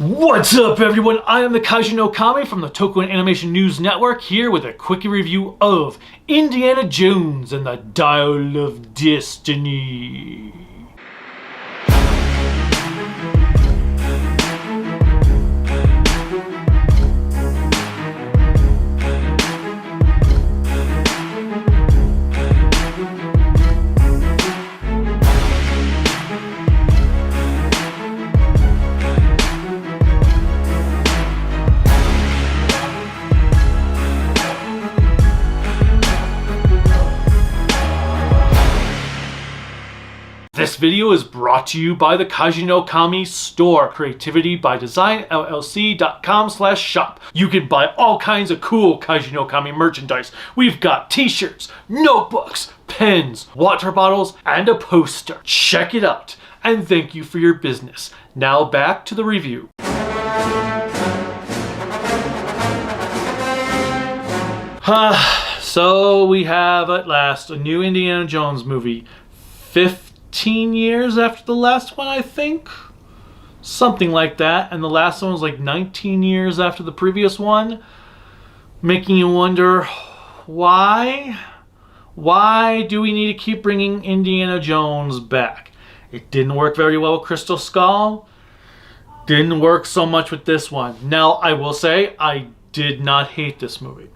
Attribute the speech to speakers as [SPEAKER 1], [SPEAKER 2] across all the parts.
[SPEAKER 1] What's up, everyone? I am the Kaiju no Kami from the Toku and Animation News Network, here with a quickie review of Indiana Jones and the Dial of Destiny. This video is brought to you by the Kaiju no Kami store, creativity by design llc.com/shop. You can buy all kinds of cool Kaiju no Kami merchandise. We've got t-shirts, notebooks, pens, water bottles, and a poster. Check it out, and thank you for your business. Now back to the review. So we have at last a new Indiana Jones movie. 15 years after the last one, I think. Something like that. And the last one was like 19 years after the previous one. Making you wonder, why? Why do we need to keep bringing Indiana Jones back? It didn't work very well with Crystal Skull. Didn't work so much with this one. Now, I will say, I did not hate this movie.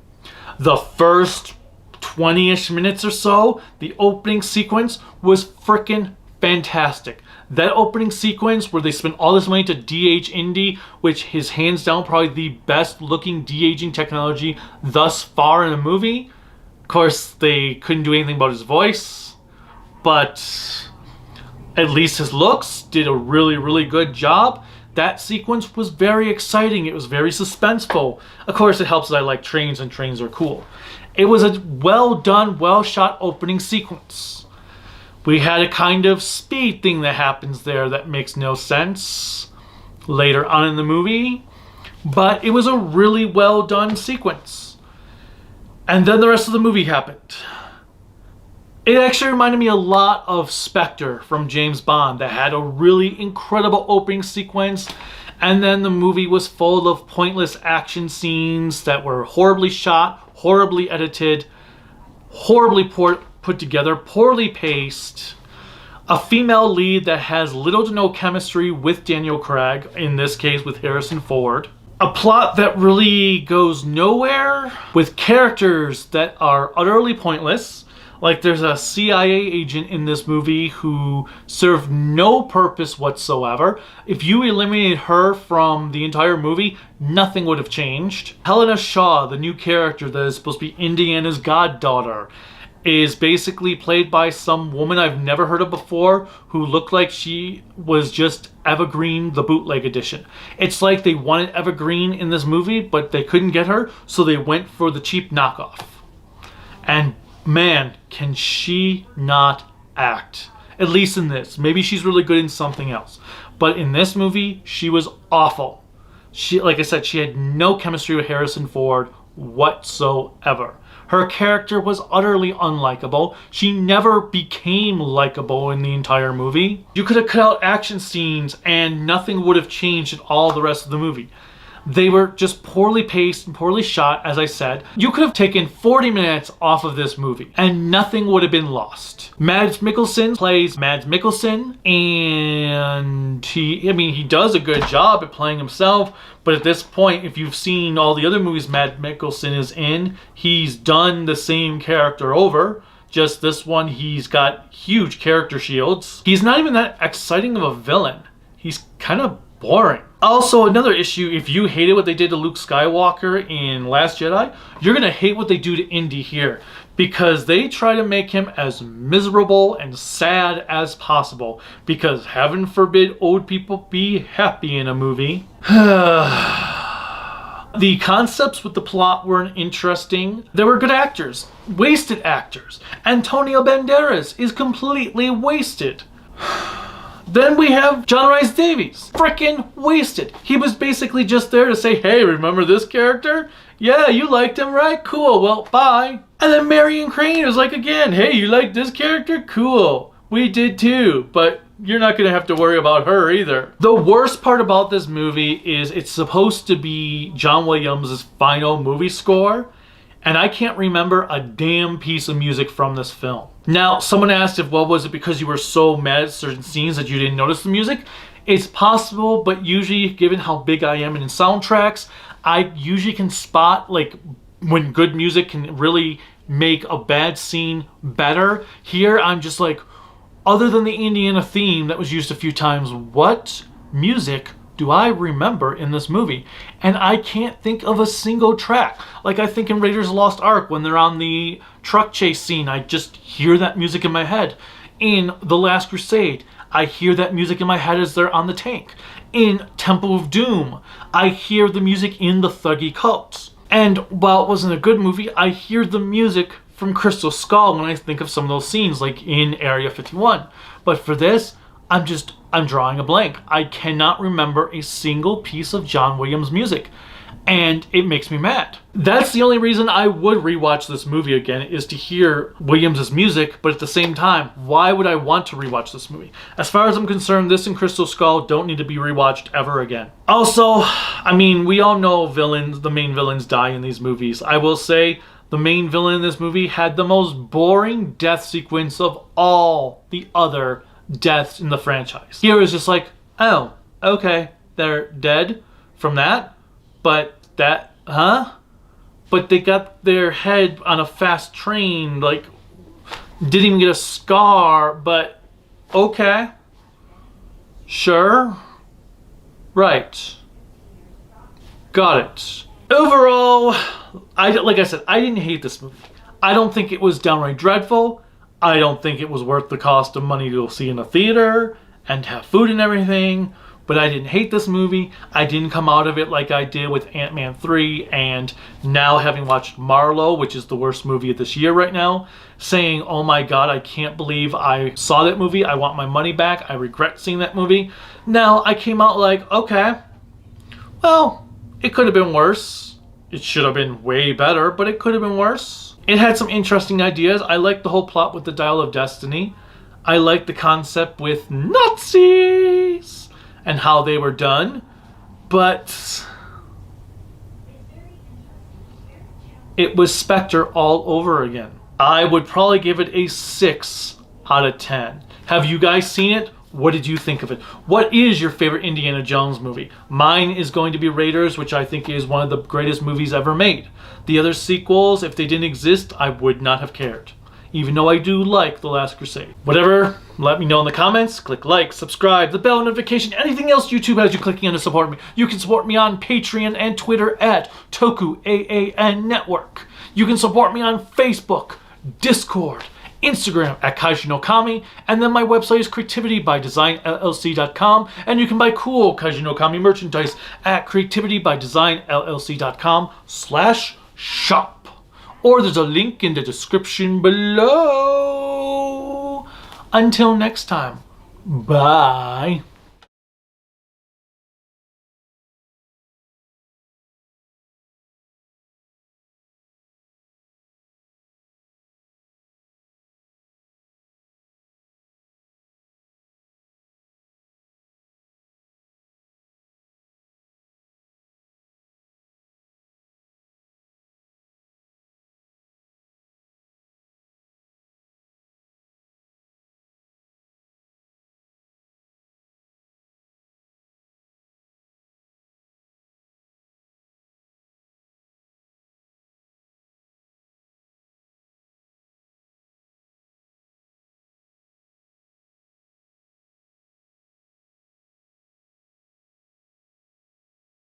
[SPEAKER 1] The first 20-ish minutes or so, the opening sequence was freaking fantastic. That opening sequence where they spent all this money to de-age Indy, which is hands down probably the best looking de-aging technology thus far in a movie. Of course, they couldn't do anything about his voice, but at least his looks did a really good job. That sequence was very exciting. It was very suspenseful. Of course, it helps that I like trains and trains are cool. It was a well done, well shot opening sequence. We had a kind of speed thing that happens there that makes no sense later on in the movie, but it was a really well done sequence. And then the rest of the movie happened. It actually reminded me a lot of Spectre from James Bond, that had a really incredible opening sequence, and then the movie was full of pointless action scenes that were horribly shot, horribly edited, horribly put together, poorly paced. A female lead that has little to no chemistry with Daniel Craig, in this case with Harrison Ford. A plot that really goes nowhere, with characters that are utterly pointless. Like, there's a CIA agent in this movie who served no purpose whatsoever. If you eliminated her from the entire movie, nothing would have changed. Helena Shaw, the new character that is supposed to be Indiana's goddaughter, is basically played by some woman I've never heard of before who looked like she was just Eva Green, the bootleg edition. It's like they wanted Eva Green in this movie, but they couldn't get her, so they went for the cheap knockoff. And man, can she not act. At least in this. Maybe she's really good in something else. But in this movie, she was awful. Like I said, she had no chemistry with Harrison Ford whatsoever. Her character was utterly unlikable. She never became likable in the entire movie. You could have cut out action scenes and nothing would have changed in all the rest of the movie. They were just poorly paced and poorly shot, as I said. You could have taken 40 minutes off of this movie and nothing would have been lost. Mads Mikkelsen plays Mads Mikkelsen, and he does a good job at playing himself, but at this point, if you've seen all the other movies Mads Mikkelsen is in, he's done the same character over. Just this one, he's got huge character shields. He's not even that exciting of a villain. He's kind of boring. Also, another issue, if you hated what they did to Luke Skywalker in Last Jedi, you're going to hate what they do to Indy here, because they try to make him as miserable and sad as possible, because heaven forbid old people be happy in a movie. The concepts with the plot weren't interesting. There were good actors, wasted actors. Antonio Banderas is completely wasted. Then we have John Rhys Davies. Frickin' wasted. He was basically just there to say, hey, remember this character? Yeah, you liked him, right? Cool, well, bye. And then Marion Crane was like, again, hey, you like this character? Cool. We did too, but you're not going to have to worry about her either. The worst part about this movie is it's supposed to be John Williams' final movie score, and I can't remember a damn piece of music from this film. Now, someone asked if, well, was it because you were so mad at certain scenes that you didn't notice the music? It's possible, but usually, given how big I am in soundtracks, I usually can spot, like, when good music can really make a bad scene better. Here, I'm just like, other than the Indiana theme that was used a few times, what music do I remember in this movie? And I can't think of a single track. Like, I think in Raiders of the Lost Ark, when they're on the truck chase scene, I just hear that music in my head. In The Last Crusade, I hear that music in my head as they're on the tank. In Temple of Doom, I hear the music in the Thuggy Cults. And while it wasn't a good movie, I hear the music from Crystal Skull when I think of some of those scenes, like in Area 51. But for this, I'm drawing a blank. I cannot remember a single piece of John Williams music, and it makes me mad. That's the only reason I would rewatch this movie again, is to hear Williams' music, but at the same time, why would I want to rewatch this movie? As far as I'm concerned, this and Crystal Skull don't need to be rewatched ever again. Also, I mean, we all know the main villains die in these movies. I will say, the main villain in this movie had the most boring death sequence of all the other deaths in the franchise. Here it was just like, oh, okay, they're dead from that, but that, huh? But they got their head on a fast train, like, didn't even get a scar, but okay, sure, right, got it. Overall, like I said, I didn't hate this movie. I don't think it was downright dreadful. I don't think it was worth the cost of money to go see in a theater and have food and everything. But I didn't hate this movie. I didn't come out of it like I did with Ant-Man 3, and now having watched Marlowe, which is the worst movie of this year right now, saying, oh my god, I can't believe I saw that movie. I want my money back. I regret seeing that movie. Now, I came out like, okay, well, it could have been worse. It should have been way better, but it could have been worse. It had some interesting ideas. I liked the whole plot with the Dial of Destiny. I liked the concept with Nazis and how they were done. But it was Spectre all over again. I would probably give it a 6 out of 10. Have you guys seen it? What did you think of it? What is your favorite Indiana Jones movie? Mine is going to be Raiders, which I think is one of the greatest movies ever made. The other sequels, if they didn't exist, I would not have cared. Even though I do like The Last Crusade. Whatever, let me know in the comments. Click like, subscribe, the bell notification, anything else YouTube has you clicking on to support me. You can support me on Patreon and Twitter at Toku AAN Network. You can support me on Facebook, Discord, Instagram at Kaiju no Kami, and then my website is creativitybydesignllc.com, and you can buy cool Kaiju no Kami merchandise at creativitybydesignllc.com/shop. Or there's a link in the description below. Until next time, bye.